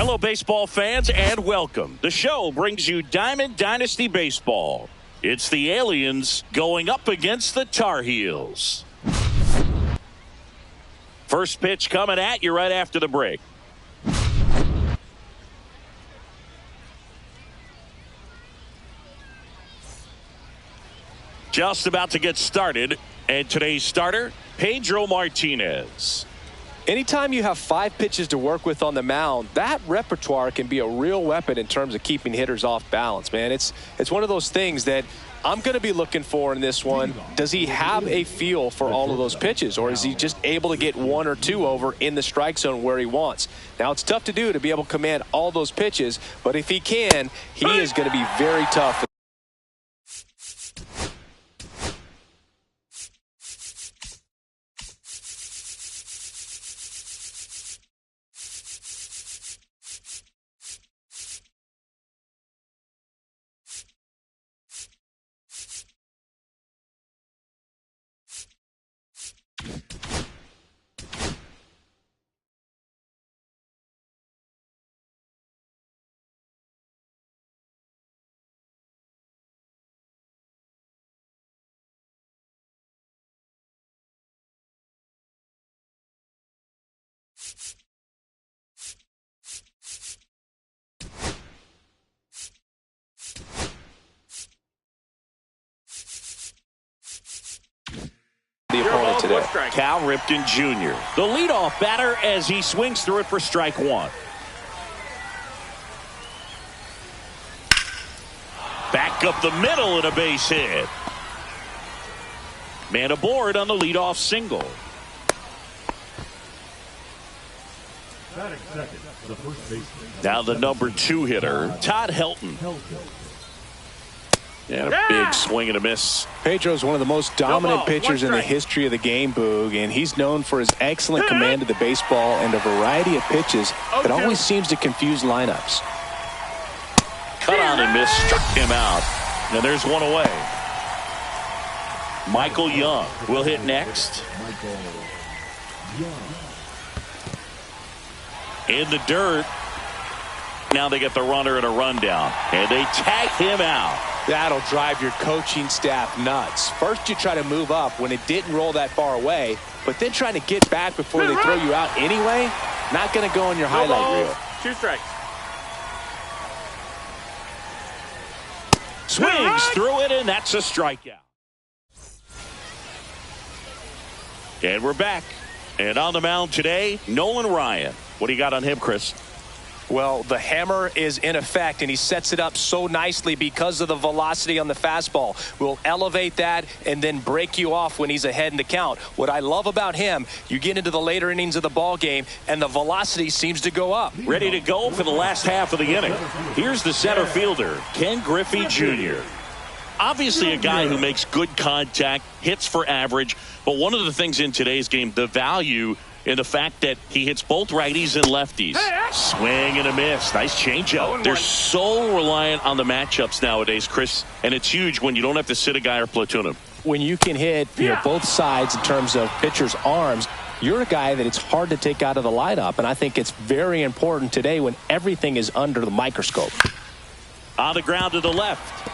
Hello, baseball fans, and welcome. The show brings you Diamond Dynasty Baseball. It's the Aliens going up against the Tar Heels. First pitch coming at you right after the break. Just about to get started, and today's starter, Pedro Martinez. Anytime you have 5 pitches to work with on the mound, that repertoire can be a real weapon in terms of keeping hitters off balance, man. It's one of those things that I'm going to be looking for in this one. Does he have a feel for all of those pitches, or is he just able to get 1 or 2 over in the strike zone where he wants? Now, it's tough to do to be able to command all those pitches, but if he can, he is going to be very tough. The opponent today. Cal Ripken Jr., the leadoff batter, as he swings through it for strike 1. Back up the middle and a base hit. Man aboard on the leadoff single. Now the number 2 hitter, Todd Helton. And a big swing and a miss. Pedro's one of the most dominant pitchers in the history of the game, Boog, and he's known for his excellent command of the baseball and a variety of pitches that always seems to confuse lineups. Cut on and miss, struck him out. And there's one away. Michael Young will hit next. In the dirt. Now they get the runner and a rundown, and they tag him out. That'll drive your coaching staff nuts. First you try to move up when it didn't roll that far away, but then trying to get back before they throw you out anyway, not going to go on your highlight reel. 2 strikes. Swings through it, and that's a strikeout. And we're back. And on the mound today, Nolan Ryan. What do you got on him, Chris? Well, the hammer is in effect, and he sets it up so nicely because of the velocity on the fastball. Will elevate that and then break you off when he's ahead in the count. What I love about him, you get into the later innings of the ball game, and the velocity seems to go up. Ready to go for the last half of the inning. Here's the center fielder, Ken Griffey Jr. Obviously a guy who makes good contact, hits for average, but one of the things in today's game, the value in the fact that he hits both righties and lefties. Swing and a miss. Nice changeup. They're so reliant on the matchups nowadays, Chris, and it's huge when you don't have to sit a guy or platoon him. When you can hit both sides in terms of pitchers' arms, you're a guy that it's hard to take out of the lineup, and I think it's very important today when everything is under the microscope. On the ground to the left.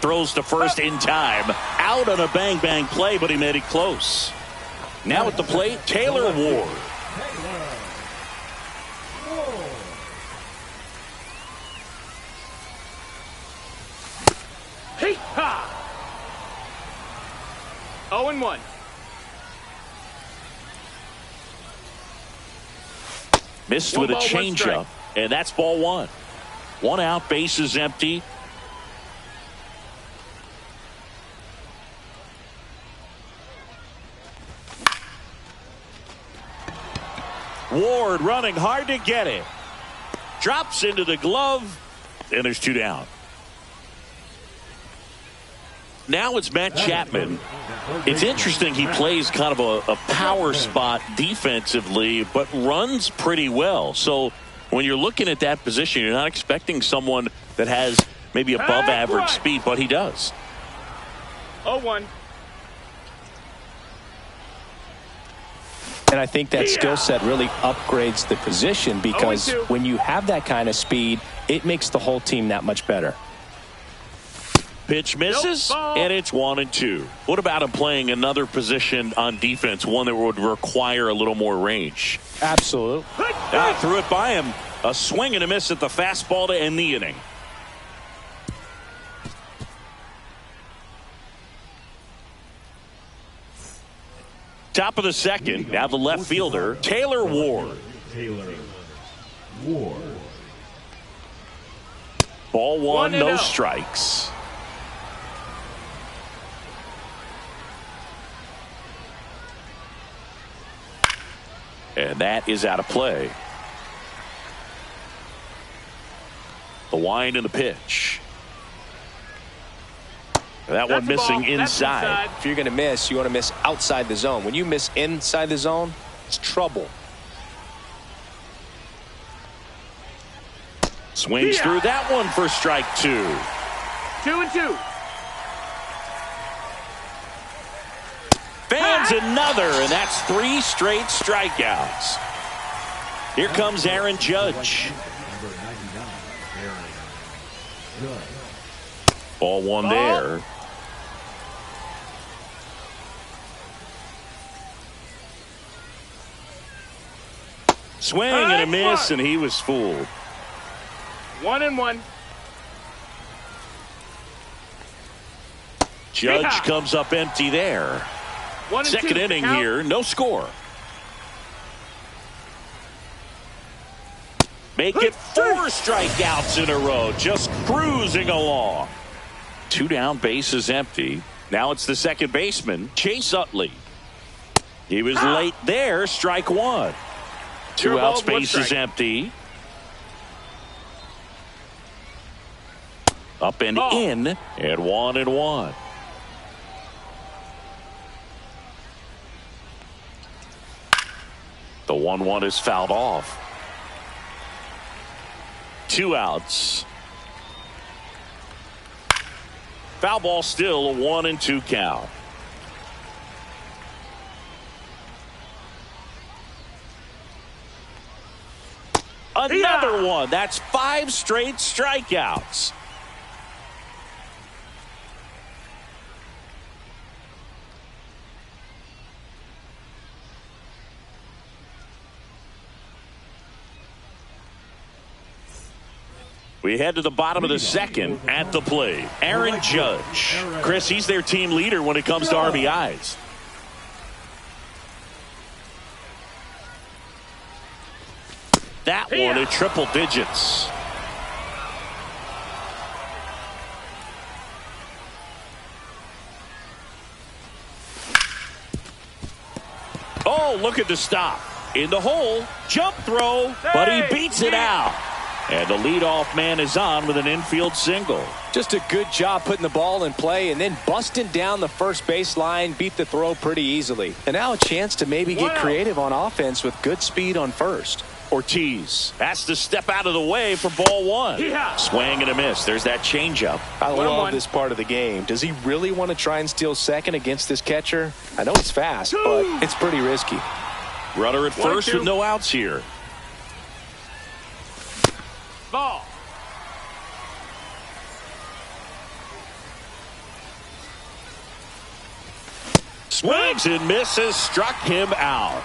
Throws to first in time. Out on a bang-bang play, but he made it close. Now at the plate, Taylor Ward. Hey-ha! 0-1. Missed with a changeup, and that's ball 1. 1 out, bases empty. Ward running hard to get it. Drops into the glove, and there's 2 down. Now it's Matt Chapman. It's interesting, he plays kind of a power spot defensively, but runs pretty well. So when you're looking at that position, you're not expecting someone that has maybe above average speed, but he does. 0-1. And I think that skill set really upgrades the position, because when you have that kind of speed, it makes the whole team that much better. Pitch misses, and it's 1-2. What about him playing another position on defense, one that would require a little more range? Absolutely. Threw it by him. A swing and a miss at the fastball to end the inning. Top of the second. Now the left fielder, Taylor Ward. Ball one, no strikes. And that is out of play. The wind and the pitch. That one missing inside. If you're going to miss, you want to miss outside the zone. When you miss inside the zone, it's trouble. Swings through that one for strike 2. 2-2. Fans another, and that's 3 straight strikeouts. Here comes Aaron Judge. Ball one there. Swing and a miss, and he was fooled. 1-1. Judge comes up empty there. Second inning here, no score. Make it 4 strikeouts in a row, just cruising along. 2 down, bases empty. Now it's the second baseman, Chase Utley. He was late there, strike 1. 2 outs, bases empty. Up and in, and 1-1. The 1-1 is fouled off. 2 outs. Foul ball, still a 1-2 count. Another one. That's 5 straight strikeouts. We head to the bottom of the second. At the plate, Aaron Judge. Chris, he's their team leader when it comes to RBIs. That one at triple digits. Oh, look at the stop. In the hole. Jump throw. But he beats it out. And the leadoff man is on with an infield single. Just a good job putting the ball in play and then busting down the first base line. Beat the throw pretty easily. And now a chance to maybe get creative on offense with good speed on first. Ortiz has to step out of the way for ball 1. Swing and a miss. There's that changeup. I love this part of the game. Does he really want to try and steal second against this catcher? I know it's fast, but it's pretty risky. Runner at first with no outs here. Ball. Swings and misses. Struck him out.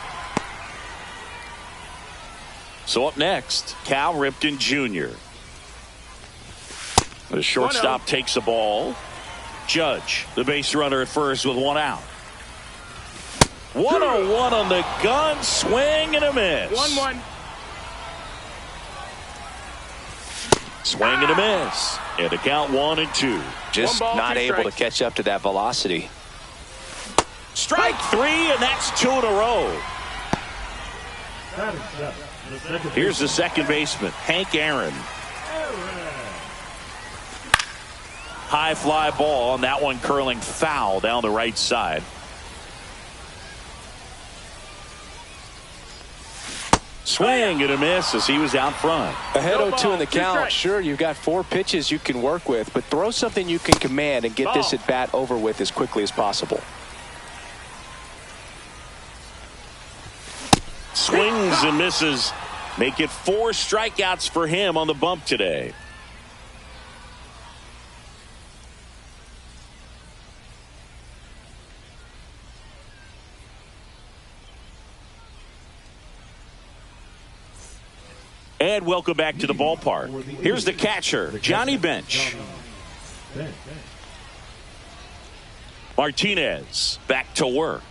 So up next, Cal Ripken Jr. The shortstop takes the ball. Judge, the base runner at first with 1 out. 1-0-1 on the gun. Swing and a miss. 1-1. Swing and a miss. And the count 1-2. Just not able to catch up to that velocity. Strike 3, and that's 2 in a row. Here's the second baseman, Hank Aaron. High fly ball, and that one curling foul down the right side. Swing and a miss as he was out front. Ahead 0-2 in the count. Sure, you've got 4 pitches you can work with, but throw something you can command and get this at bat over with as quickly as possible. Swings and misses. Make it 4 strikeouts for him on the bump today. And welcome back to the ballpark. Here's the catcher, Johnny Bench. Martinez back to work.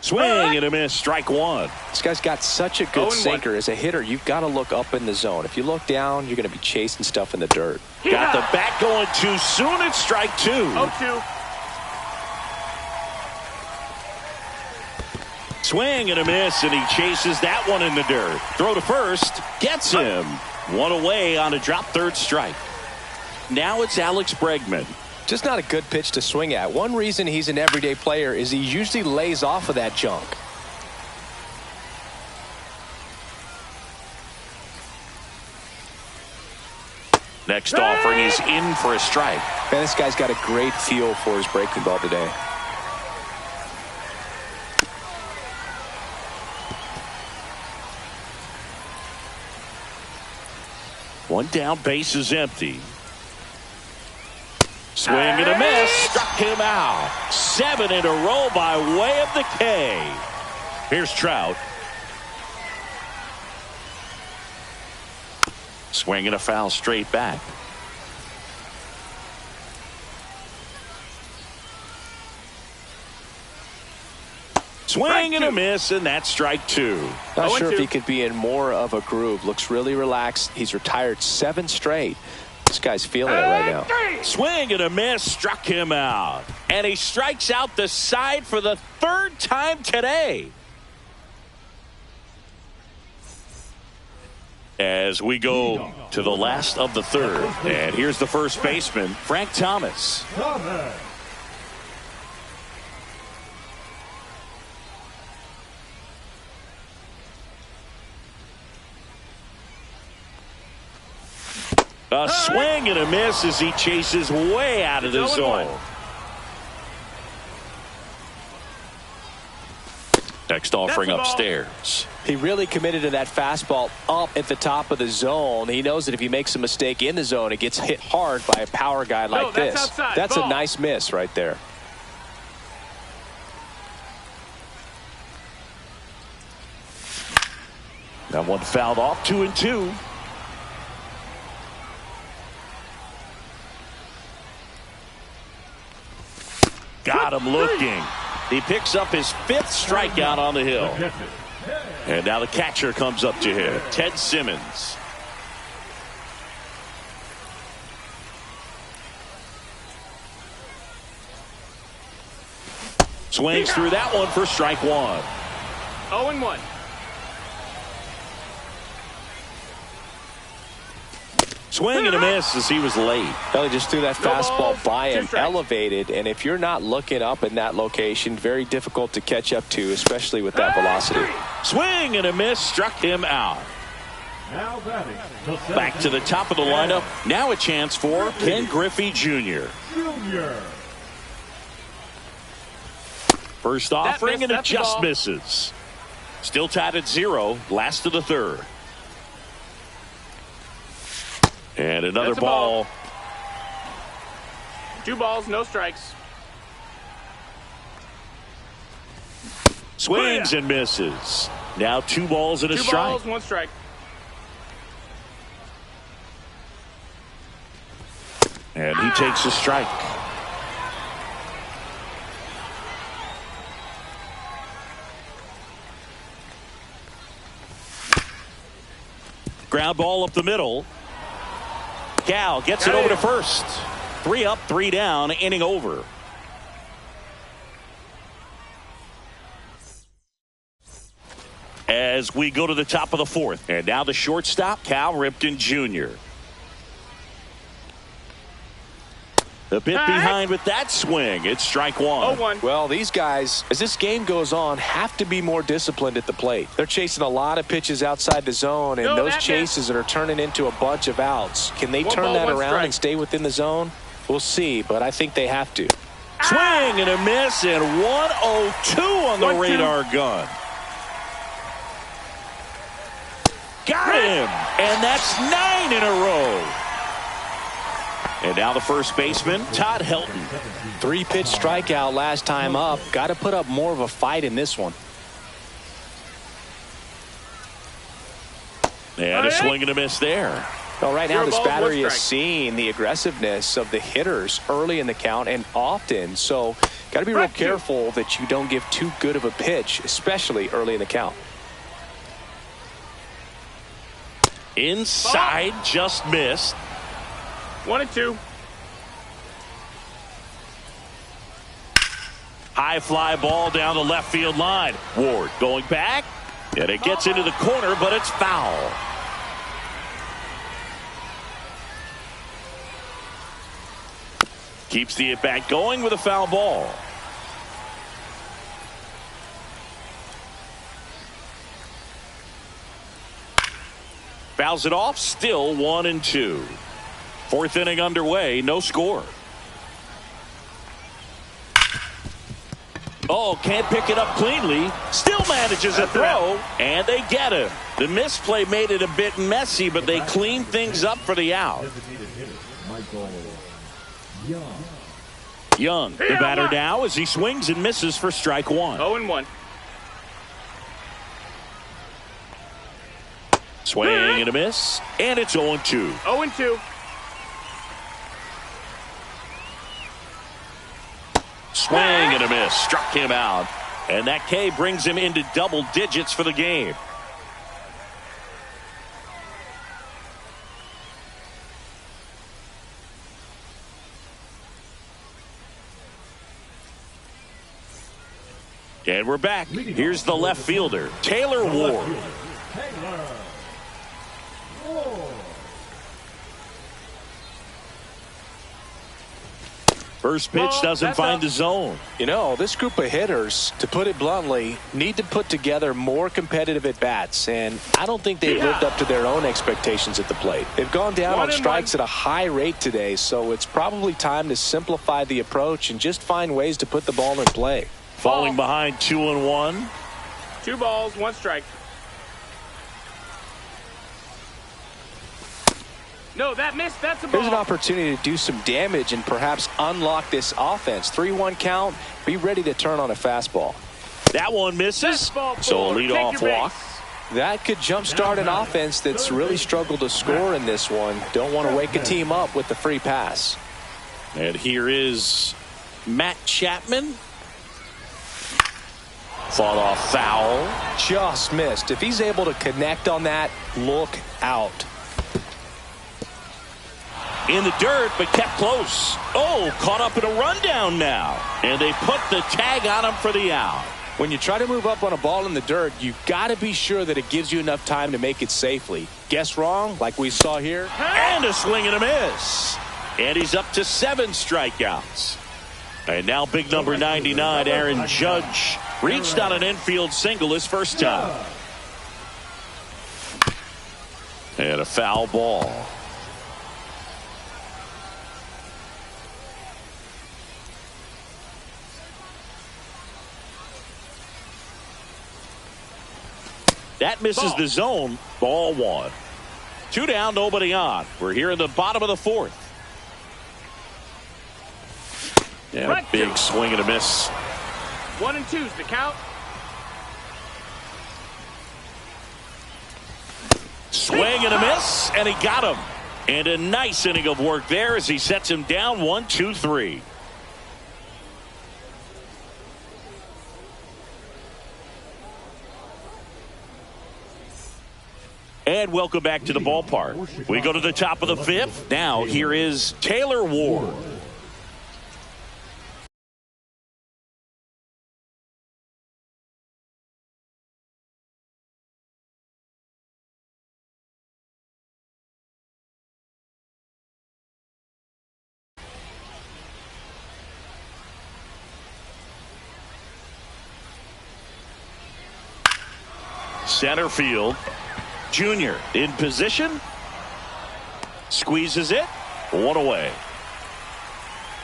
Swing and a miss, strike one. This guy's got such a good sinker. As a hitter, you've got to look up in the zone. If you look down, you're going to be chasing stuff in the dirt. Got the bat going too soon. It's strike 2. 0-2. Swing and a miss, and he chases that one in the dirt. Throw to first, gets him. One away on a drop third strike. Now it's Alex Bregman. Just not a good pitch to swing at. One reason he's an everyday player is he usually lays off of that junk. Next offering is in for a strike. Man, this guy's got a great feel for his breaking ball today. One down, base is empty. Swing and a miss, struck him out. 7 in a row by way of the K. Here's Trout. Swing and a foul straight back. Swing and a miss, and that's strike 2. Not sure if he could be in more of a groove. Looks really relaxed. He's retired 7 straight. This guy's feeling it right now. Swing and a miss, struck him out. And he strikes out the side for the 3rd time today. As we go to the last of the 3rd. And here's the first baseman, Frank Thomas. A swing and a miss as he chases way out of the zone. Next offering upstairs. He really committed to that fastball up at the top of the zone. He knows that if he makes a mistake in the zone, it gets hit hard by a power guy like this. Outside. That's a nice miss right there. That one fouled off, 2-2. Got him looking. He picks up his 5th strikeout on the hill. And now the catcher comes up to him, Ted Simmons. Swings through that one for strike 1. 0-1. Swing and a miss as he was late. Well, he just threw that fastball by him, elevated, and if you're not looking up in that location, very difficult to catch up to, especially with that velocity. Swing and a miss, struck him out. Back to the top of the lineup. Now a chance for Ken Griffey Jr. First offering, and it just misses. Still tied at 0, last of the 3rd. And another ball. 2 balls, no strikes. Swings and misses. Now 2 balls and a strike. 2 balls, 1 strike. And he takes a strike. Ground ball up the middle. Cal gets it over to first. 3 up, 3 down, inning over. As we go to the top of the 4th. And now the shortstop, Cal Ripken Jr. The bit behind with that swing. It's strike 1. 0-1. Well, these guys, as this game goes on, have to be more disciplined at the plate. They're chasing a lot of pitches outside the zone, and those chases are turning into a bunch of outs. Can they turn that around and stay within the zone? We'll see, but I think they have to. Swing and a miss, and 1-0-2 on the radar gun. Got him. And that's 9 in a row. And now the first baseman, Todd Helton. 3-pitch strikeout last time up. Got to put up more of a fight in this one. And a swing and a miss there. Well, right now this battery is seeing the aggressiveness of the hitters early in the count and often. So got to be real careful that you don't give too good of a pitch, especially early in the count. Inside, just missed. 1-2. High fly ball down the left field line. Ward going back, and it gets into the corner, but it's foul. Keeps the at-bat going with a foul ball. Fouls it off, still 1-2. Fourth inning underway, no score. Oh, can't pick it up cleanly. Still manages a throw, and they get him. The misplay made it a bit messy, but they cleaned things up for the out. Young, the batter now as he swings and misses for strike 1. 0-1. Swing and a miss, and it's 0-2. 0-2. Swing and a miss, struck him out. And that K brings him into double digits for the game. And we're back. Here's the left fielder, Taylor Ward. First pitch doesn't find the zone. You know, this group of hitters, to put it bluntly, need to put together more competitive at-bats, and I don't think they've lived up to their own expectations at the plate. They've gone down on strikes at a high rate today, so it's probably time to simplify the approach and just find ways to put the ball in play. Falling behind 2-1. 2 balls, 1 strike. No, that missed. That's a ball. Here's an opportunity to do some damage and perhaps unlock this offense. 3-1 count. Be ready to turn on a fastball. That one misses. So a leadoff walk. That could jumpstart an offense that's really struggled to score in this one. Don't want to wake a team up with the free pass. And here is Matt Chapman. Fall off foul. Just missed. If he's able to connect on that, look out. In the dirt, but kept close. Oh, caught up in a rundown now. And they put the tag on him for the out. When you try to move up on a ball in the dirt, you've got to be sure that it gives you enough time to make it safely. Guess wrong, like we saw here. And a swing and a miss. And he's up to 7 strikeouts. And now big number 99, Aaron Judge, reached on an infield single his first time. And a foul ball. That misses the zone. Ball 1. 2 down, nobody on. We're here in the bottom of the 4th. Yeah, big swing and a miss. 1-2's the count. Swing and a miss, and he got him. And a nice inning of work there as he sets him down 1-2-3. And welcome back to the ballpark. We go to the top of the 5th. Now here is Taylor Ward. Center field. Junior in position. Squeezes it. 1 away.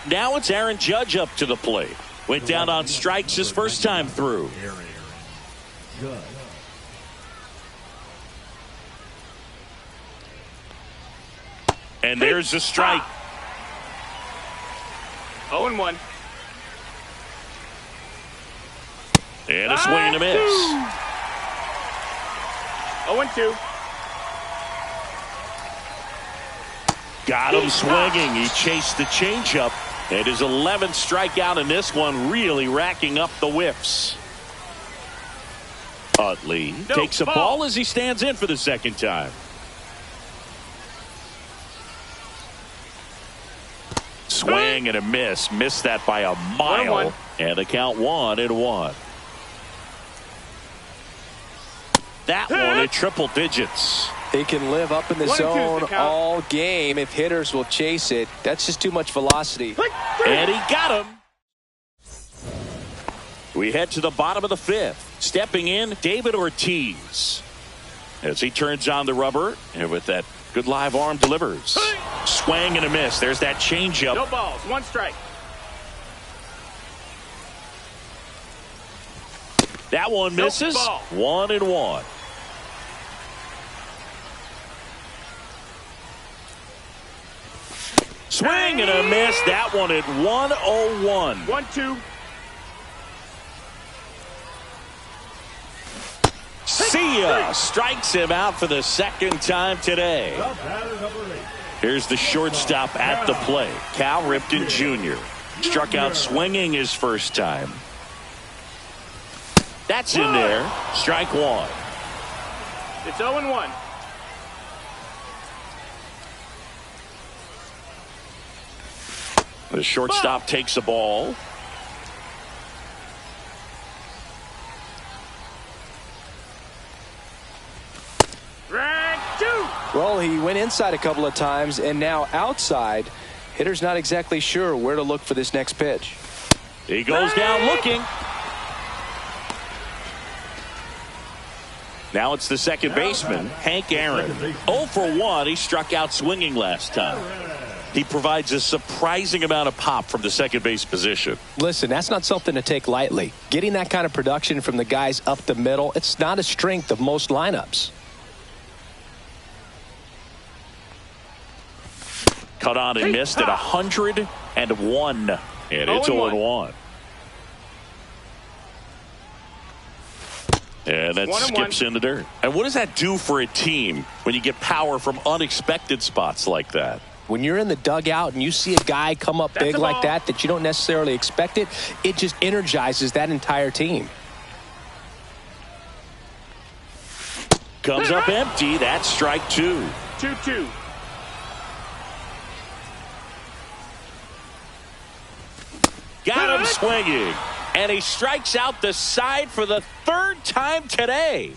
Now it's Aaron Judge up to the plate. Went down on strikes his first time through. And there's a strike. 0-1. And a swing and a miss. 0-2. Got him swinging. He chased the changeup. And his 11th strikeout in this one, really racking up the whiffs. Utley takes a ball as he stands in for the second time. Swing and a miss. Missed that by a mile. 1-1. And the count 1-1. That one at triple digits. He can live up in the 1-2 zone the count. all game if hitters will chase it. That's just too much velocity. And he got him. We head to the bottom of the fifth. Stepping in, David Ortiz. As he turns on the rubber, and with that good live arm delivers. Swing and a miss. There's that changeup. No balls. 1 strike. That one misses. ball. 1-1. Swing and a miss. That one at 1-0-1. 1-2. See ya. Strikes him out for the second time today. Here's the shortstop at the plate. Cal Ripken Jr. Struck out swinging his first time. That's in there. Strike one. It's 0-1. The shortstop takes the ball. Strike 2. Well, he went inside a couple of times and now outside. Hitter's not exactly sure where to look for this next pitch. He goes down looking. Now it's the second baseman, Hank Aaron. 0 for 1. He struck out swinging last time. He provides a surprising amount of pop from the second base position. Listen, that's not something to take lightly. Getting that kind of production from the guys up the middle, it's not a strength of most lineups. Cut on and missed at 101. And it's 0-1. And that 1-1. skips in the dirt. And what does that do for a team when you get power from unexpected spots like that? When you're in the dugout and you see a guy come up big like that you don't necessarily expect it, it just energizes that entire team. Comes up empty. That's strike 2. 2-2. Got him swinging. And he strikes out the side for the third time today.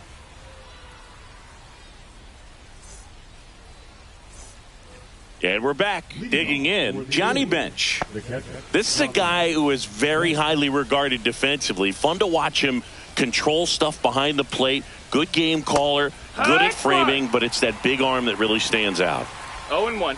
And we're back. Digging in, Johnny Bench. This is a guy who is very highly regarded defensively. Fun to watch him control stuff behind the plate. Good game caller. Good at framing, but it's that big arm that really stands out. 0-1.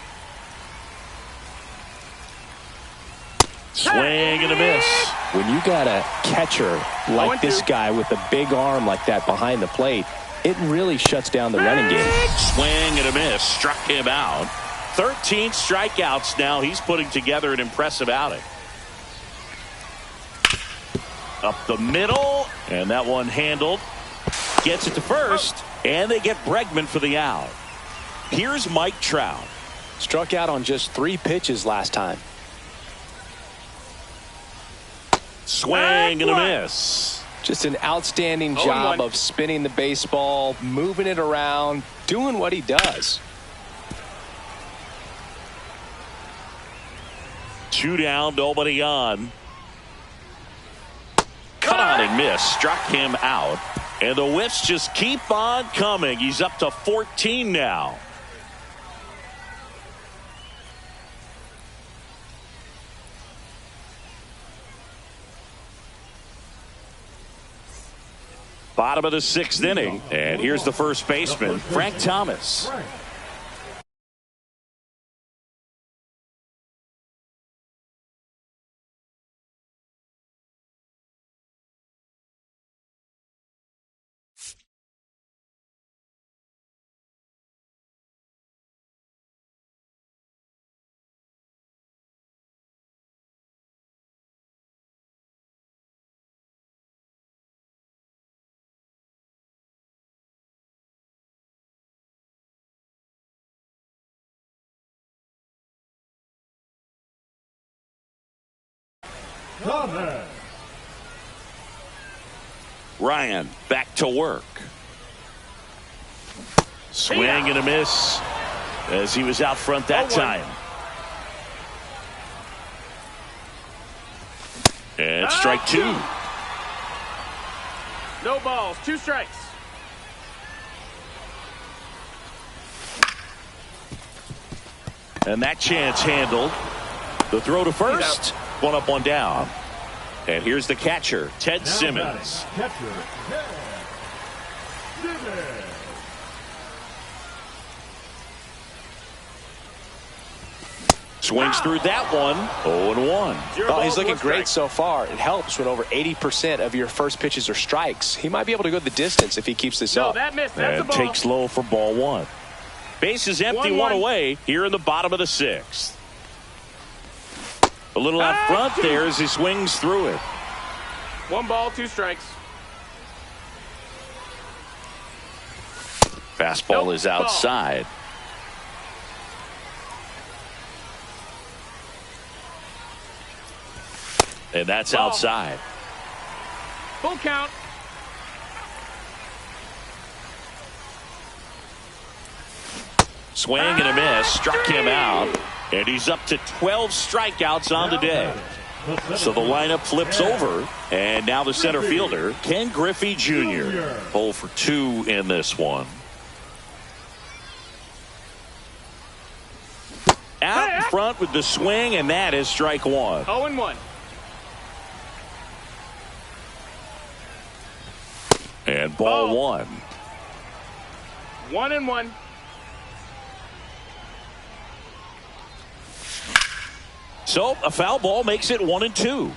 Swing and a miss. When you got a catcher like this guy with a big arm like that behind the plate, it really shuts down the running game. Swing and a miss. Struck him out. 13 strikeouts now. He's putting together an impressive outing. Up the middle. And that one handled. Gets it to first. And they get Bregman for the out. Here's Mike Trout. Struck out on just 3 pitches last time. Swing and a miss. Just an outstanding job of spinning the baseball, moving it around, doing what he does. 2 down, nobody on. Cut on and miss. Struck him out. And the whiffs just keep on coming. He's up to 14 now. Bottom of the 6th inning. And here's the first baseman, Frank Thomas. Ryan back to work. Swing and a miss as he was out front that time. And strike two. No balls, 2 strikes. And that chance handled. The throw to first. 1 up, 1 down. And here's the catcher, Ted Simmons. Swings through that one. 0-1. Oh, he's looking great so far. It helps when over 80% of your first pitches are strikes. He might be able to go the distance if he keeps this up. That missed. That's a ball. Takes low for ball 1. Base is empty, 1 away here in the bottom of the 6th. A little out front there as he swings through it. 1 ball, 2 strikes. Fastball is outside. And that's outside. Full count. Swing and a miss. Struck him out. And he's up to 12 strikeouts on the day. So the lineup flips over. And now the center fielder, Ken Griffey Jr. 0 for 2 in this one. Out in front with the swing, and that is strike 1. 0-1. And ball 1. 1-1. So a foul ball makes it 1-2.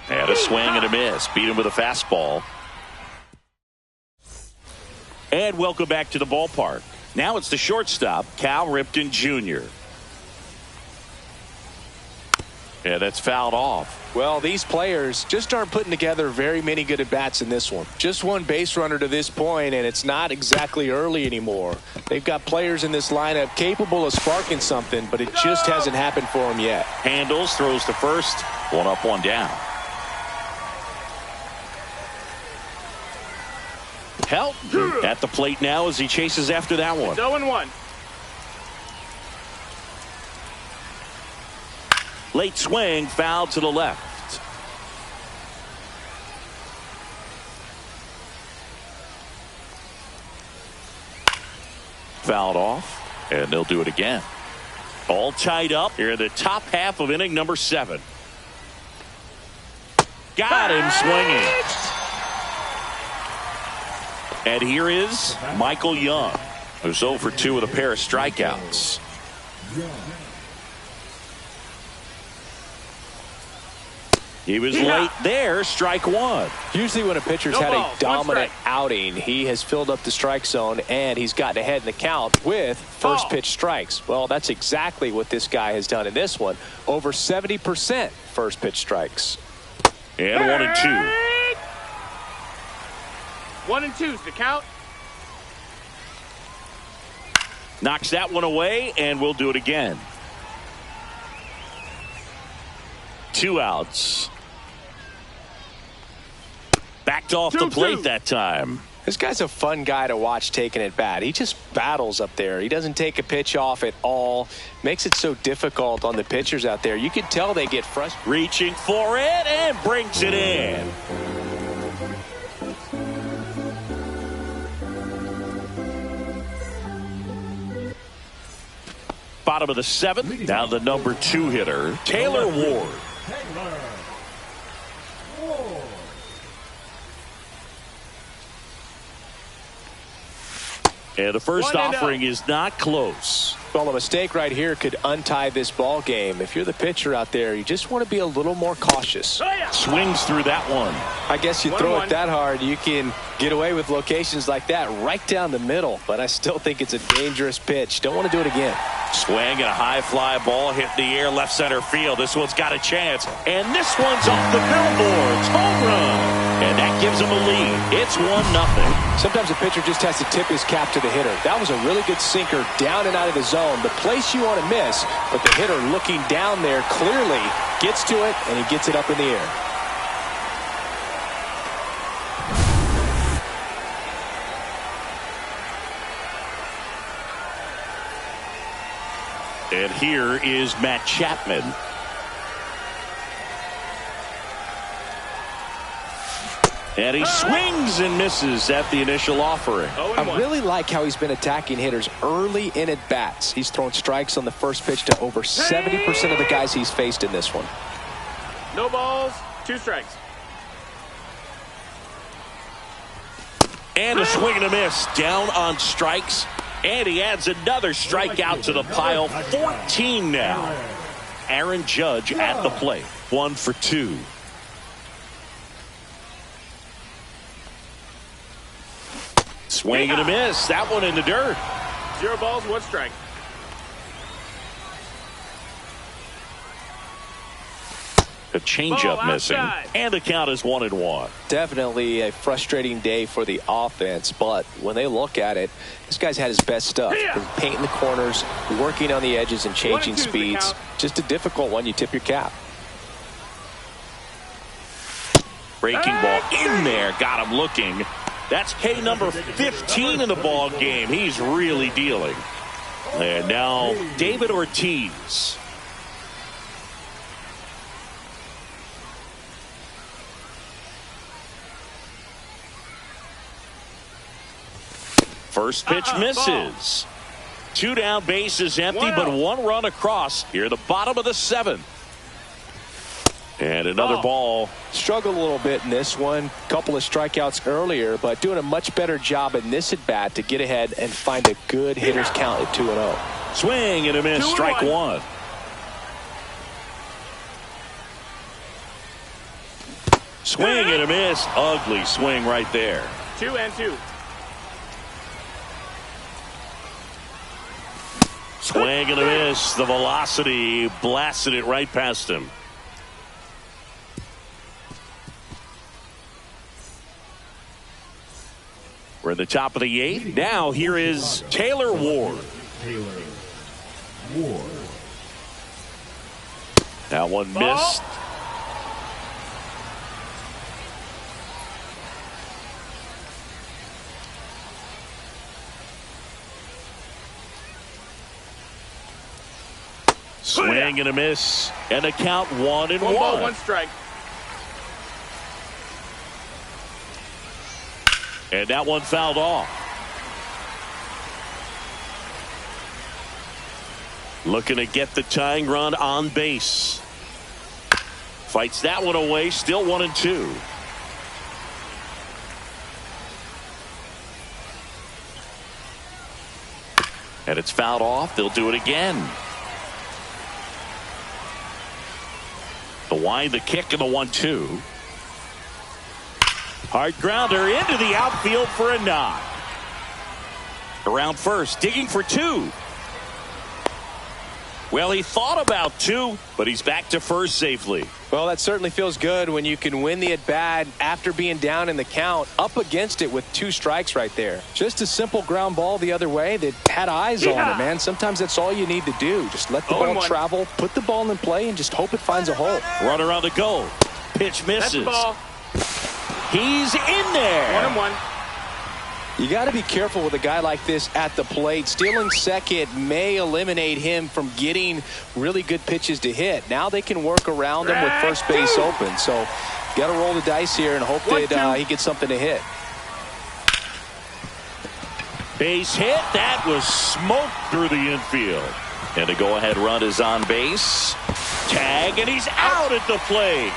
And a swing and a miss. Beat him with a fastball. And welcome back to the ballpark. Now it's the shortstop, Cal Ripken Jr. Yeah, that's fouled off. Well, these players just aren't putting together very many good at-bats in this one. Just 1 base runner to this point, and it's not exactly early anymore. They've got players in this lineup capable of sparking something, but it just hasn't happened for them yet. Handles, throws to first. 1 up, 1 down. Helton at the plate now as he chases after that one. 0-1. Late swing, foul to the left. Fouled off, and they'll do it again. All tied up here in the top half of inning number 7. Got him swinging. And here is Michael Young, who's 0 for 2 with a pair of strikeouts. He was late there, strike 1. Usually when a pitcher's had a dominant outing, he has filled up the strike zone and he's gotten ahead in the count with first pitch strikes. Well, that's exactly what this guy has done in this one. Over 70% first pitch strikes. And 1-2. 1-2 is the count. Knocks that one away, and we'll do it again. 2 outs. Backed off the plate that time. This guy's a fun guy to watch taking at bat. He just battles up there. He doesn't take a pitch off at all. Makes it so difficult on the pitchers out there. You can tell they get frustrated. Reaching for it and brings it in. Bottom of the 7th. Now the number 2 hitter, Taylor Ward. And the first offering is not close. Well, a mistake right here could untie this ball game. If you're the pitcher out there, you just want to be a little more cautious. Swings through that one. I guess you throw it that hard, you can get away with locations like that right down the middle. But I still think it's a dangerous pitch. Don't want to do it again. Swing and a high fly ball hit in the air left center field. This one's got a chance. And this one's off the billboards. Home run. And that gives them a lead. It's 1-0. Sometimes a pitcher just has to tip his cap to the hitter. That was a really good sinker down and out of the zone. The place you want to miss, but the hitter looking down there clearly gets to it, and he gets it up in the air. And here is Matt Chapman. And he swings and misses at the initial offering. I really like how he's been attacking hitters early in at bats. He's thrown strikes on the first pitch to over 70% of the guys he's faced in this one. No balls, 2 strikes. And a swing and a miss down on strikes. And he adds another strikeout to the pile. 14 now. Aaron Judge at the plate. 1 for 2. Swing and a miss. That one in the dirt. 0 balls, 1 strike. A changeup missing. And the count is 1-1. Definitely a frustrating day for the offense, but when they look at it, this guy's had his best stuff. Been painting the corners, working on the edges and changing speeds. Just a difficult one. You tip your cap. Breaking ball in there. Got him looking. That's K number 15 in the ball game. He's really dealing. And now David Ortiz. First pitch misses. 2 down, bases empty, but 1 run across here at the bottom of the 7th. And another ball. Struggled a little bit in this one. Couple of strikeouts earlier, but doing a much better job in this at bat to get ahead and find a good hitter's count at 2-0. Swing and a miss. Strike 1. Swing and a miss. Ugly swing right there. 2-2. Swing and a miss. The velocity blasted it right past him. We're at the top of the 8th. Now here is Taylor Ward. That one missed. Swing and a miss. And a count 1-1. 1 ball, 1 strike. And that one fouled off. Looking to get the tying run on base. Fights that one away. Still 1-2. And it's fouled off. They'll do it again. The wind, the kick, and the 1-2. Hard grounder into the outfield for a knock. Around first, digging for 2. Well, he thought about 2, but he's back to first safely. Well, that certainly feels good when you can win the at-bat after being down in the count, up against it with 2 strikes right there. Just a simple ground ball the other way that had eyes on it, man. Sometimes that's all you need to do. Just let the ball travel, put the ball in play, and just hope it finds a hole. Runner on the go. Pitch misses. That's the ball. He's in there. 1-1. You got to be careful with a guy like this at the plate. Stealing second may eliminate him from getting really good pitches to hit. Now they can work around him with first base open. So got to roll the dice here and hope that he gets something to hit. Base hit. That was smoke through the infield. And a go-ahead run is on base. Tag, and he's out at the plate.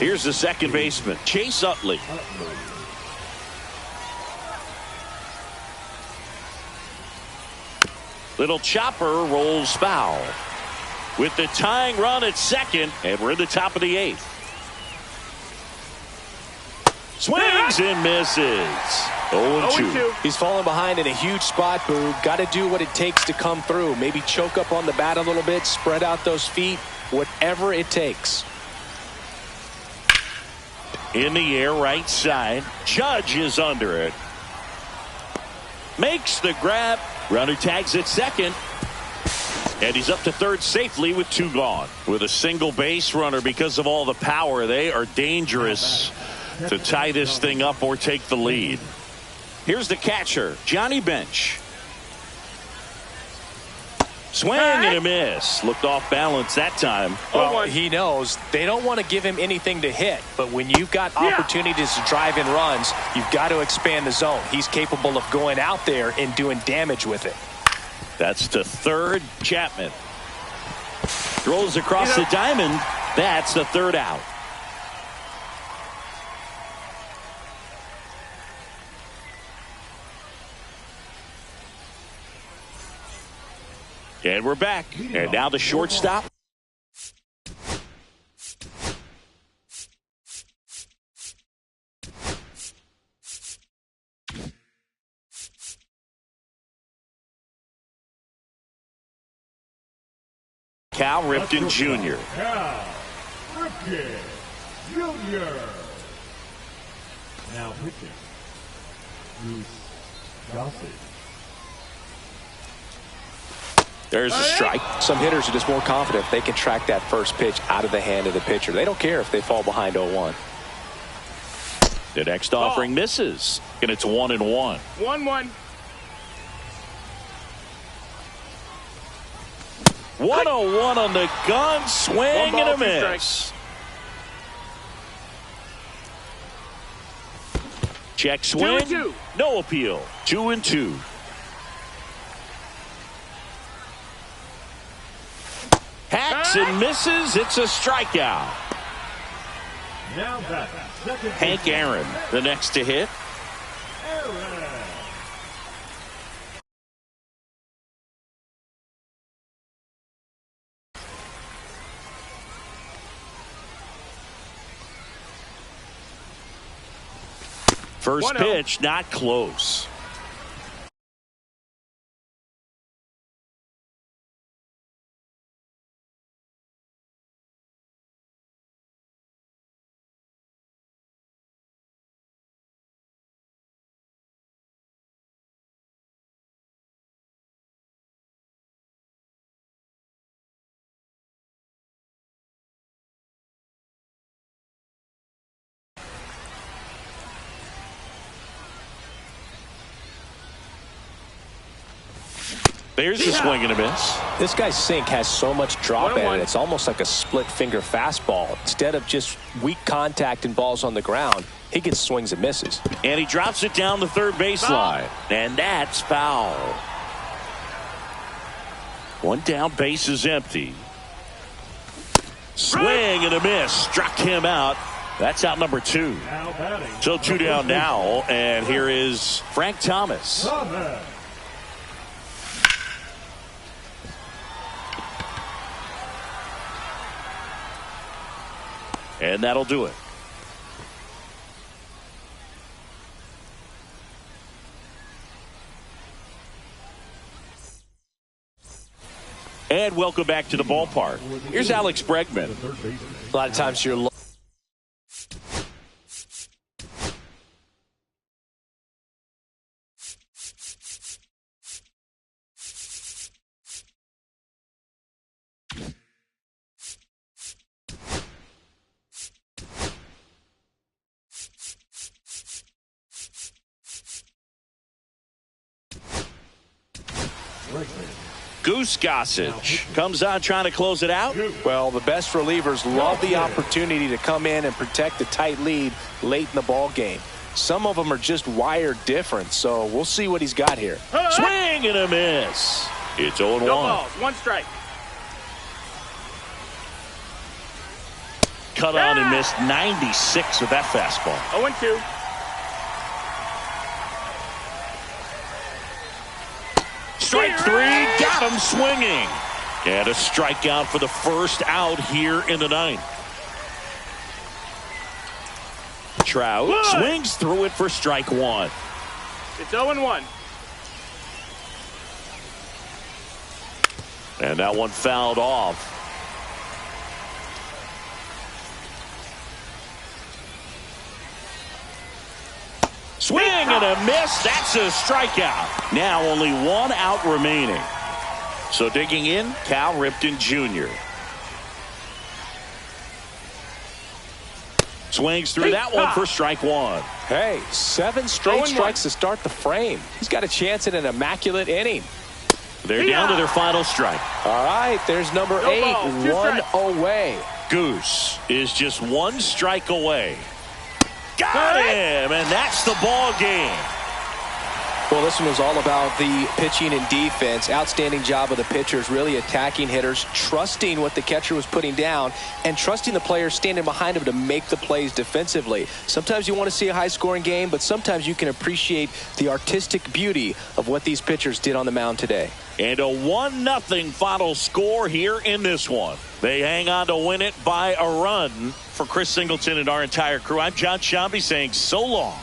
Here's the second baseman, Chase Utley. Little chopper rolls foul. With the tying run at second, and we're in the top of the 8th. Swings and misses. 0-2. He's falling behind in a huge spot, Boog. Got to do what it takes to come through. Maybe choke up on the bat a little bit, spread out those feet, whatever it takes. In the air, right side. Judge is under it. Makes the grab. Runner tags at second. And he's up to third safely with 2 gone. With a single base runner, because of all the power, they are dangerous to tie this thing up or take the lead. Here's the catcher, Johnny Bench. Swing and a miss. Looked off balance that time. Well, he knows they don't want to give him anything to hit, but when you've got opportunities to drive in runs, you've got to expand the zone. He's capable of going out there and doing damage with it. That's to third. Chapman throws across the diamond. That's the third out. And we're back. And now the shortstop. Cal Ripken Jr. Cal Ripken Jr. Now pitching, Bruce Gossett. There's a strike. Some hitters are just more confident if they can track that first pitch out of the hand of the pitcher. They don't care if they fall behind 0-1. The next offering misses, and it's 1-1. 1-1. 1-0-1 on the gun. Swing and a miss. Check swing. 2-2. No appeal. 2-2. Hacks and misses. It's a strikeout. Now back. Hank Aaron, the next to hit. Aaron. First pitch, not close. There's the swing and a miss. This guy's sink has so much drop in it. It's almost like a split finger fastball. Instead of just weak contact and balls on the ground, he gets swings and misses. And he drops it down the third baseline. And that's foul. One down, base is empty. Swing and a miss. Struck him out. That's out number 2. So 2 down now. And here is Frank Thomas. And that'll do it. And welcome back to the ballpark. Here's Alex Bregman. A lot of times you're Goose Gossage comes on trying to close it out. Well, the best relievers love the opportunity to come in and protect a tight lead late in the ball game. Some of them are just wired different, so we'll see what he's got here. Swing and a miss. It's 0-1. No balls, 1 strike. Cut on and missed 96 with that fastball. 0-2. Strike 3, got him swinging. And a strikeout for the first out here in the 9th. Trout swings through it for strike 1. It's 0-1. And that one fouled off. Swing and a miss. That's a strikeout. Now only one out remaining. So digging in, Cal Ripken Jr. Swings through that one for strike one. Hey, 7 straight strikes to start the frame. He's got a chance at an immaculate inning. They're down to their final strike. All right, there's number 8, 1 away. Goose is just 1 strike away. Got him, and that's the ball game. Well, this one was all about the pitching and defense. Outstanding job of the pitchers, really attacking hitters, trusting what the catcher was putting down, and trusting the players standing behind him to make the plays defensively. Sometimes you want to see a high-scoring game, but sometimes you can appreciate the artistic beauty of what these pitchers did on the mound today. And a 1-0 final score here in this one. They hang on to win it by a run. For Chris Singleton and our entire crew, I'm John Shambi saying so long.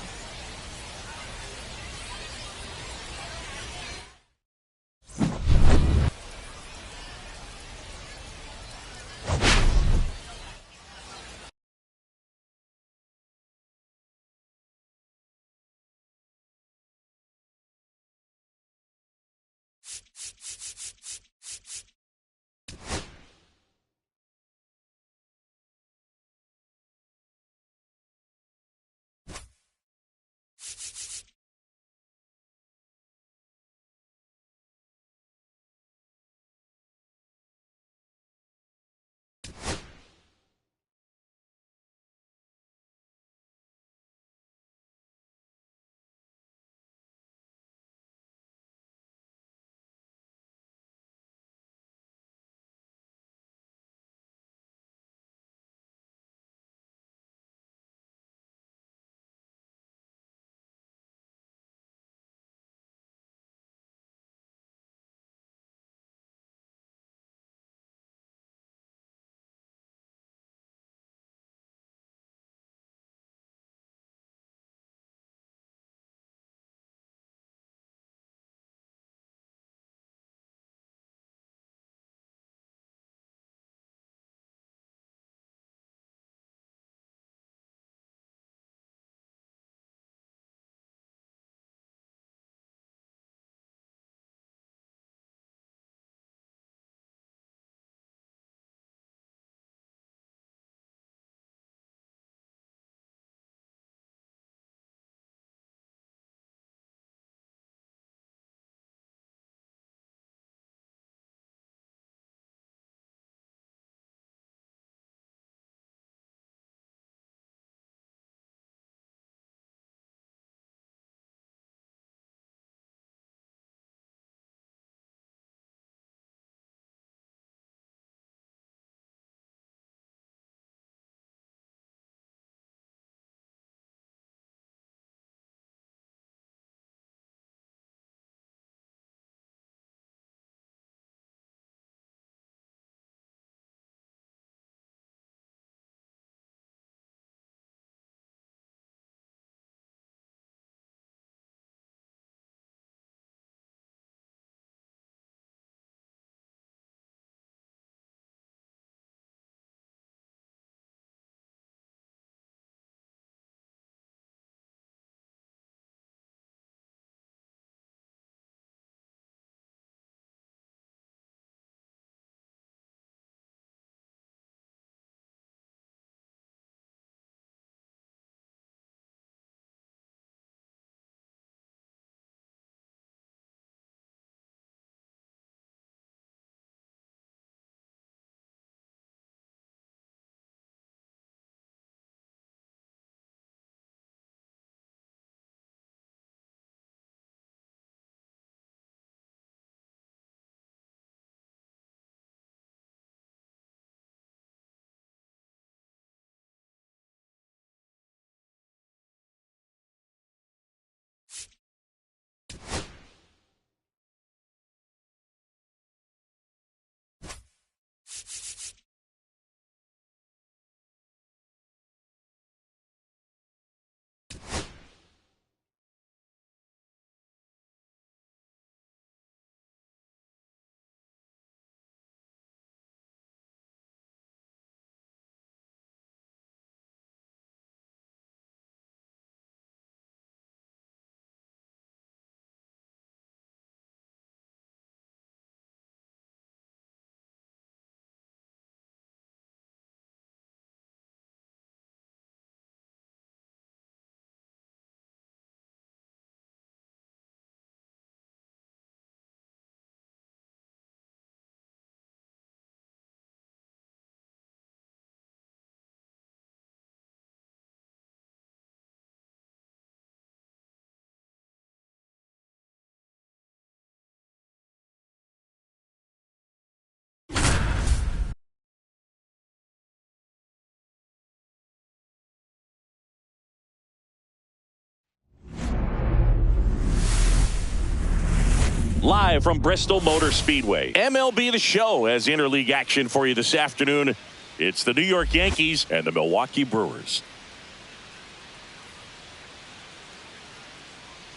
Live from Bristol Motor Speedway, MLB The Show has interleague action for you this afternoon. It's the New York Yankees and the Milwaukee Brewers.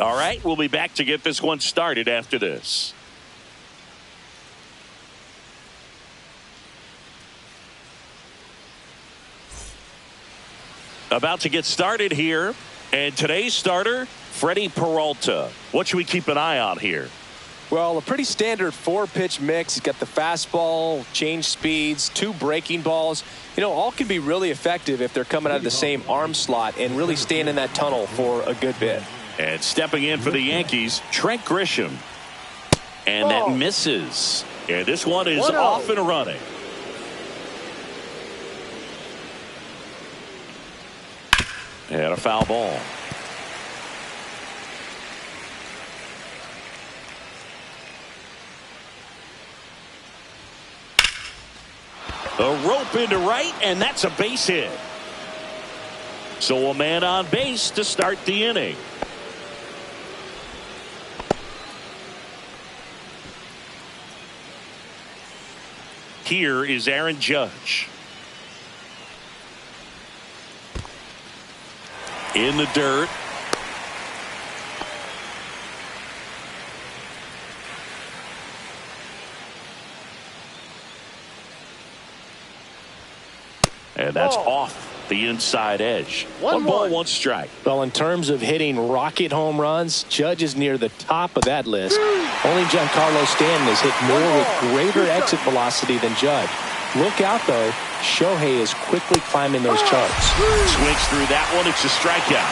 All right, we'll be back to get this one started after this. About to get started here, and today's starter, Freddie Peralta. What should we keep an eye on here? Well, a pretty standard 4-pitch mix. He's got the fastball, change speeds, 2 breaking balls. You know, all can be really effective if they're coming out of the same arm slot and really staying in that tunnel for a good bit. And stepping in for the Yankees, Trent Grisham. And that misses. And this one is off and running. And a foul ball. A rope into right, and that's a base hit. So a man on base to start the inning. Here is Aaron Judge. In the dirt. And that's off the inside edge. One ball, one strike. Well, in terms of hitting rocket home runs, Judge is near the top of that list. Only Giancarlo Stanton has hit more with greater exit velocity than Judge. Look out, though. Shohei is quickly climbing those charts. Swings through that one. It's a strikeout.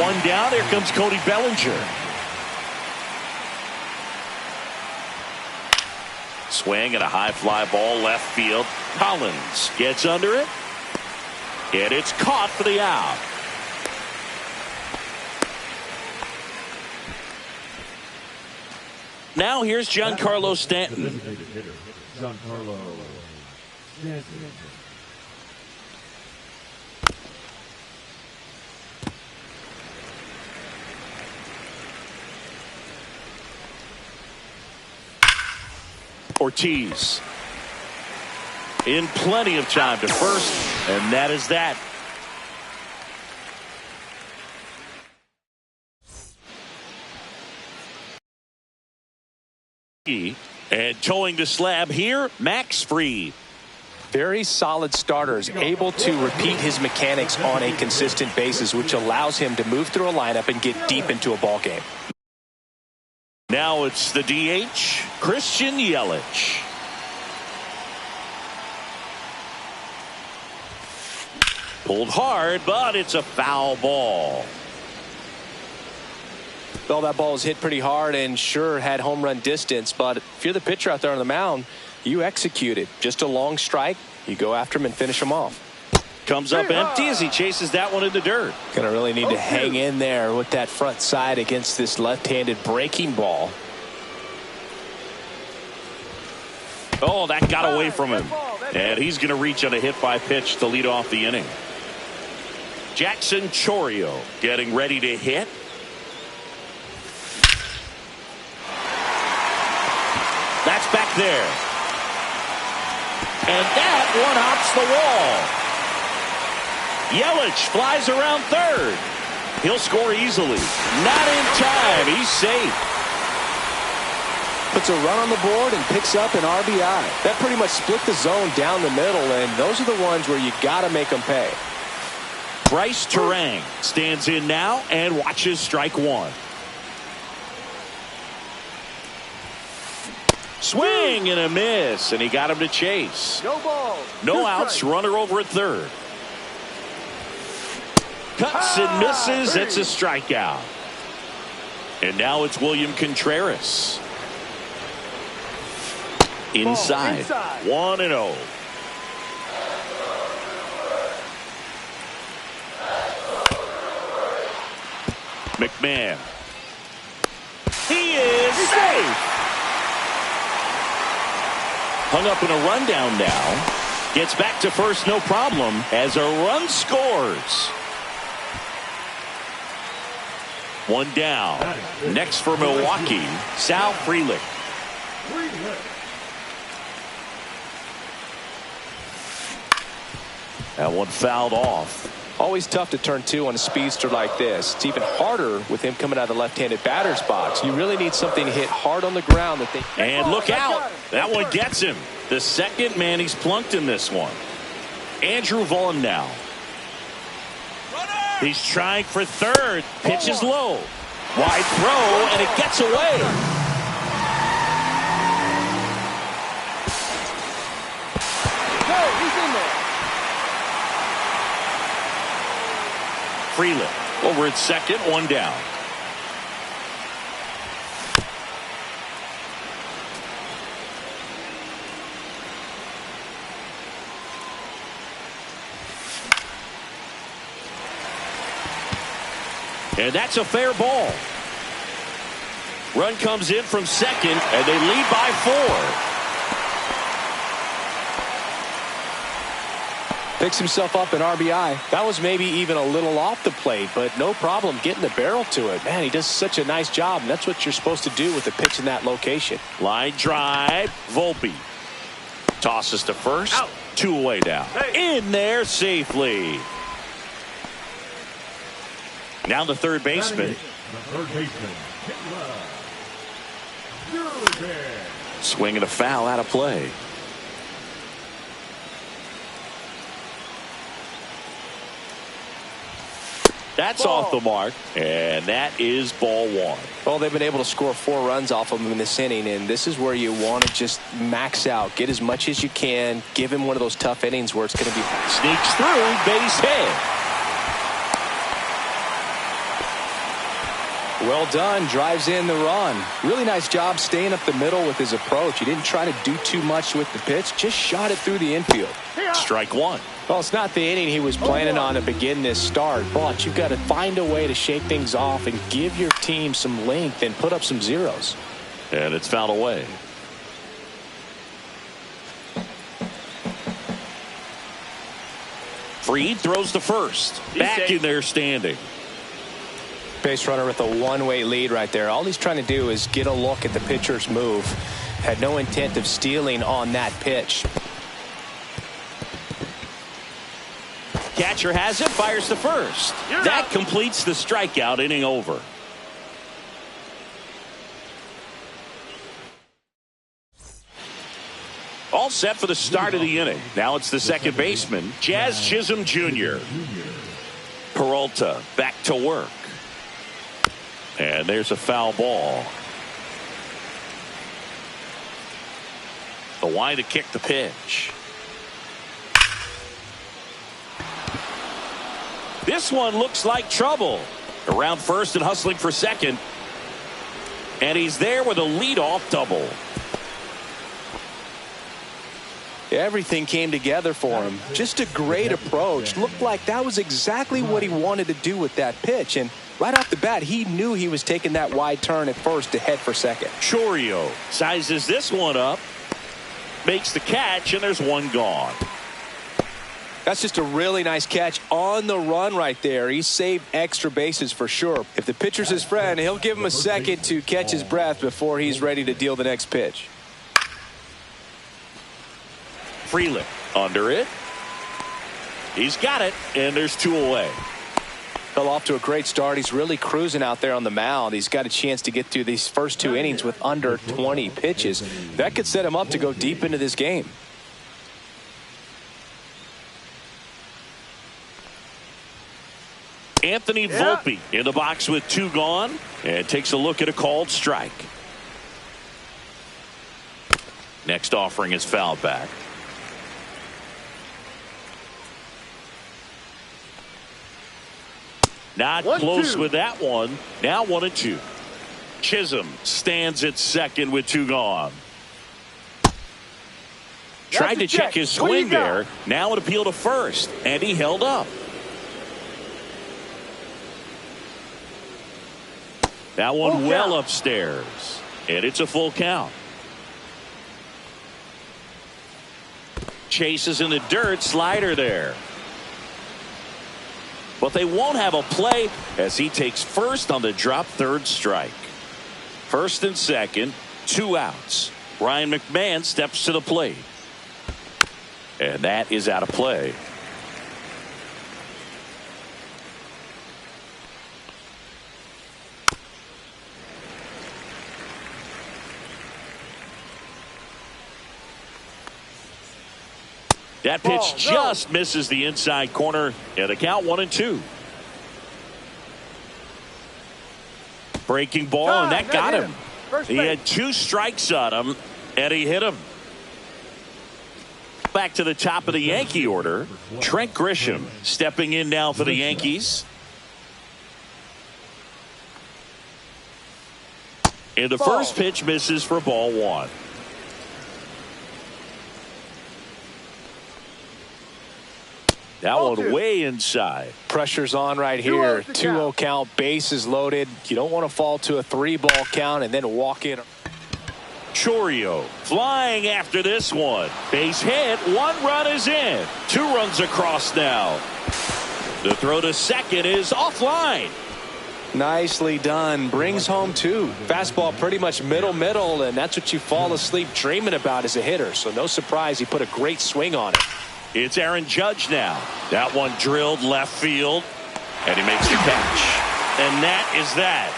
One down. Here comes Cody Bellinger. Swing and a high fly ball left field. Collins gets under it. And it's caught for the out. Now here's Giancarlo Stanton. Giancarlo Stanton. Ortiz in plenty of time to first, and that is that. And towing the slab here, Max Fried. Very solid starters, able to repeat his mechanics on a consistent basis, which allows him to move through a lineup and get deep into a ball game. Now it's the DH, Christian Yelich. Pulled hard, but it's a foul ball. Well, that ball was hit pretty hard and sure had home run distance, but if you're the pitcher out there on the mound, you execute it. Just a long strike, you go after him and finish him off. Comes up empty as he chases that one in the dirt. Gonna really need to hang in there with that front side against this left-handed breaking ball. Oh, that got away from him. And he's going to reach on a hit by pitch to lead off the inning. Jackson Chourio getting ready to hit. That's back there. And that one hops the wall. Yelich flies around third. He'll score easily. Not in time. He's safe. Puts a run on the board and picks up an RBI. That pretty much split the zone down the middle, and those are the ones where you got to make them pay. Bryce Terang stands in now and watches strike one. Swing and a miss, and he got him to chase. No ball. No outs, runner over at third. Cuts and misses. That's a strikeout. And now it's William Contreras. Inside. 1-0. McMahon. He is safe. Hung up in a rundown now. Gets back to first, no problem, as a run scores. One down. Next for Milwaukee, Sal Frelick. That one fouled off. Always tough to turn two on a speedster like this. It's even harder with him coming out of the left-handed batter's box. You really need something to hit hard on the ground that they. And look out. That one gets him. The second man he's plunked in this one. Andrew Vaughn now. He's trying for third. Pitch is low. Wide throw, and it gets away. He's in there. Frelick over at second, one down. And that's a fair ball. Run comes in from second, and they lead by 4. Picks himself up an RBI. That was maybe even a little off the plate, but no problem getting the barrel to it. Man, he does such a nice job, and that's what you're supposed to do with a pitch in that location. Line drive. Volpe tosses to first. Out. 2 away now. In there safely. Now the third baseman. The third baseman. Swinging a foul out of play. That's off the mark, and that is ball 1. Well, they've been able to score 4 runs off of him in this inning, and this is where you want to just max out. Get as much as you can. Give him one of those tough innings where it's going to be. Sneaks through, base hit. Well done. Drives in the run. Really nice job staying up the middle with his approach. He didn't try to do too much with the pitch. Just shot it through the infield. Strike 1. Well, it's not the inning he was planning on to begin this start, but you've got to find a way to shake things off and give your team some length and put up some zeros. And it's fouled away. Fried throws to first. Back in there standing. Base runner with a one-way lead right there. All he's trying to do is get a look at the pitcher's move. Had no intent of stealing on that pitch. Catcher has it, fires to first. That completes the strikeout, inning over. All set for the start of the inning. Now it's the second baseman, Jazz Chisholm Jr. Peralta back to work. And there's a foul ball. The wide to kick the pitch. This one looks like trouble. Around first and hustling for second. And he's there with a leadoff double. Everything came together for him. Just a great approach. Looked like that was exactly what he wanted to do with that pitch. And right off the bat, he knew he was taking that wide turn at first to head for second. Chorio sizes this one up. Makes the catch, and there's one gone. That's just a really nice catch on the run right there. He saved extra bases for sure. If the pitcher's his friend, he'll give him a second to catch his breath before he's ready to deal the next pitch. Frelick under it. He's got it, and there's 2 away. Fell off to a great start. He's really cruising out there on the mound. He's got a chance to get through these first 2 innings with under 20 pitches. That could set him up to go deep into this game. Anthony Volpe in the box with 2 gone, and takes a look at a called strike. Next offering is fouled back. Not close with that one. Now 1-2. Chisholm stands at second with 2 gone. Tried to check his swing there. Now an appeal to first, and he held up. That one well upstairs, and it's a full count. Chases in the dirt, slider there. but they won't have a play as he takes first on the drop third strike. First and second, 2 outs. Ryan McMahon steps to the plate. And that is out of play. That pitch just misses the inside corner, and a count 1-2. Breaking ball, and that got him. He had 2 strikes on him, and he hit him. Back to the top of the Yankee order. Trent Grisham stepping in now for the Yankees. And the first pitch misses for ball 1. That one way inside. Pressure's on right here. 2-0 count, bases loaded. You don't want to fall to a 3-ball count and then walk in. Chourio flying after this one. Base hit. 1 run is in. 2 runs across now. The throw to second is offline. Nicely done. Brings home 2. Fastball pretty much middle, and that's what you fall asleep dreaming about as a hitter. So no surprise he put a great swing on it. It's Aaron Judge now. That one drilled left field, and he makes the catch. And that is that.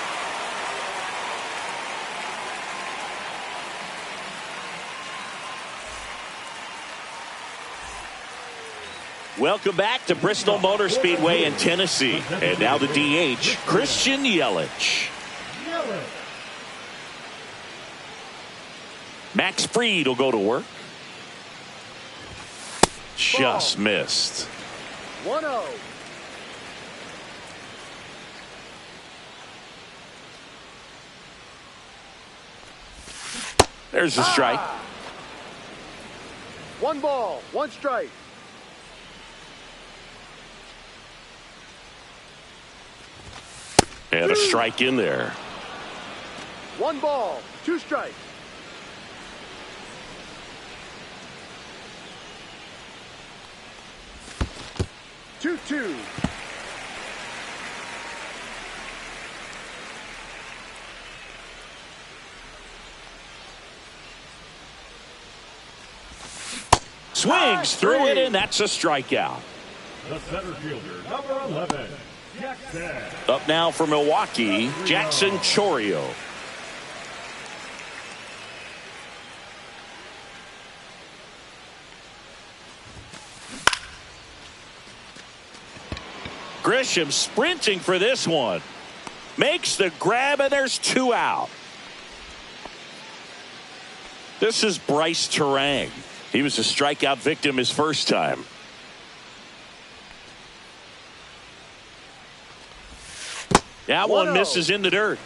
Welcome back to Bristol Motor Speedway in Tennessee. And now the DH, Christian Yelich. Max Fried will go to work. Just missed. 1-0. There's a strike. 1 ball, 1 strike. And a strike in there. 1 ball, 2 strikes. 2-2. Swings through it, and that's a strikeout. The center fielder, number 11, Jackson. Up now for Milwaukee, Jackson Chourio. Grisham sprinting for this one. Makes the grab, and there's 2 out. This is Bryce Terang. He was a strikeout victim his first time. That one misses in the dirt.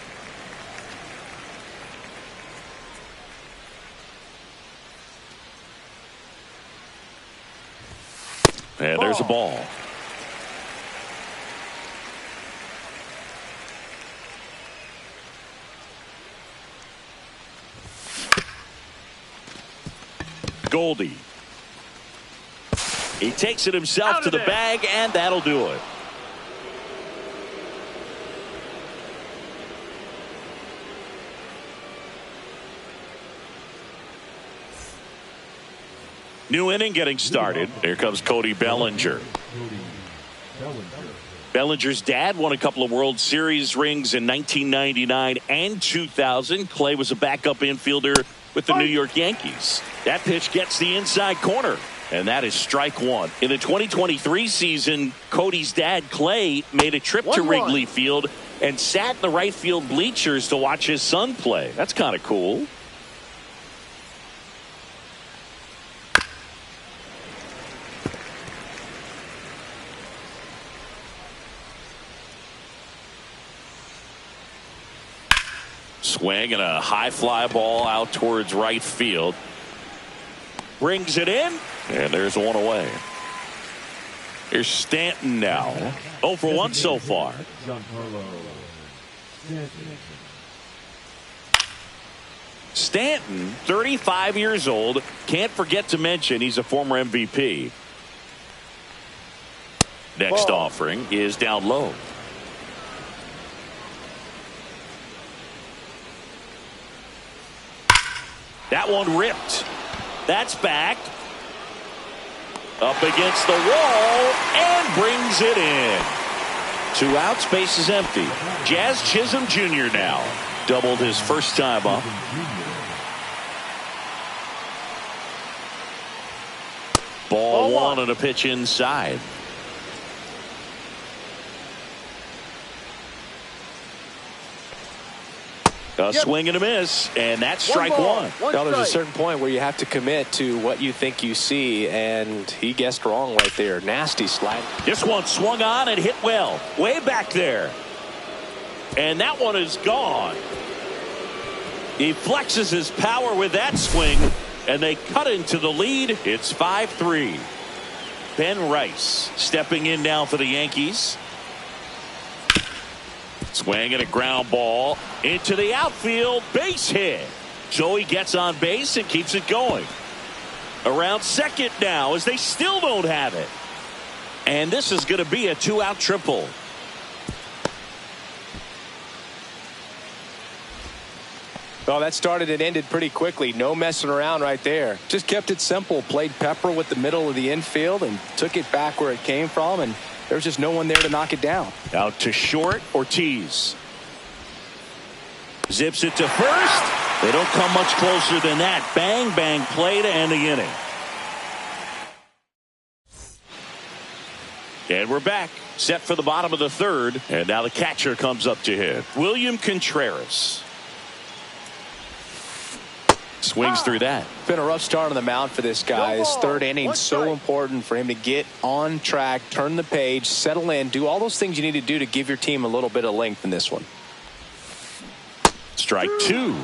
And there's a ball. Goldie. He takes it himself to the bag, and that'll do it. New inning getting started. Here comes Cody Bellinger. Bellinger's dad won a couple of World Series rings in 1999 and 2000. Clay was a backup infielder with the New York Yankees. That pitch gets the inside corner, and that is strike 1. In the 2023 season, Cody's dad, Clay, made a trip to Wrigley Field and sat in the right field bleachers to watch his son play. That's kind of cool. Swing and a high fly ball out towards right field. Brings it in, and there's 1 away. Here's Stanton now. 0 for 1 so far. Stanton, 35 years old. Can't forget to mention he's a former MVP. Next Ball. offering is down low. That one ripped. That's back. Up against the wall and brings it in. 2 outs, base is empty. Jazz Chisholm Jr. now doubled his first time up. Ball 1 and a pitch inside. A swing and a miss, and that's strike 1. Well, there's a certain point where you have to commit to what you think you see, and he guessed wrong right there. Nasty slide. This one swung on and hit well. Way back there. And that one is gone. He flexes his power with that swing, and they cut into the lead. It's 5-3. Ben Rice stepping in now for the Yankees. Swing and a ground ball into the outfield. Base hit. Joey gets on base and keeps it going. Around second now as they still don't have it. And this is going to be a 2-out triple. Well, that started and ended pretty quickly. No messing around right there. Just kept it simple. Played Pepper with the middle of the infield and took it back where it came from, and there was just no one there to knock it down. Out to short. Ortiz zips it to first. They don't come much closer than that. Bang, bang play to end the inning. And we're back. Set for the bottom of the third. And now the catcher comes up to hit. William Contreras. Swings through that. Been a rough start on the mound for this guy. His third inning so important for him to get on track, turn the page, settle in, do all those things you need to do to give your team a little bit of length in this one. Strike 2.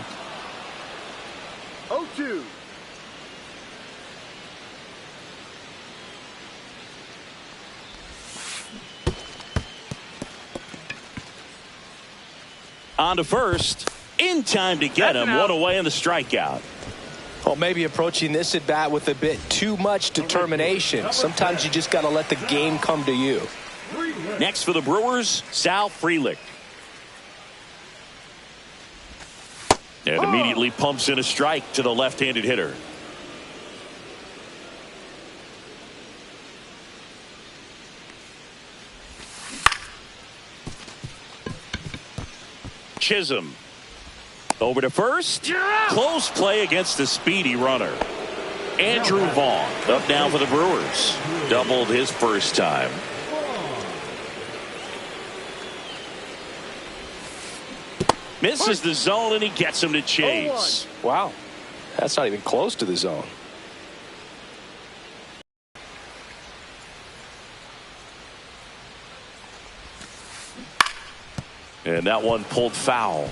0-2. On to first. In time to get him. One away in the strikeout. Well, maybe approaching this at bat with a bit too much determination. Sometimes you just got to let the game come to you. Next for the Brewers, Sal Frelick. And immediately pumps in a strike to the left-handed hitter. Chisholm. Over to first. Close play against the speedy runner. Andrew Vaughn up now for the Brewers. Doubled his first time. Misses the zone and he gets him to chase. Wow. That's not even close to the zone. And that one pulled foul.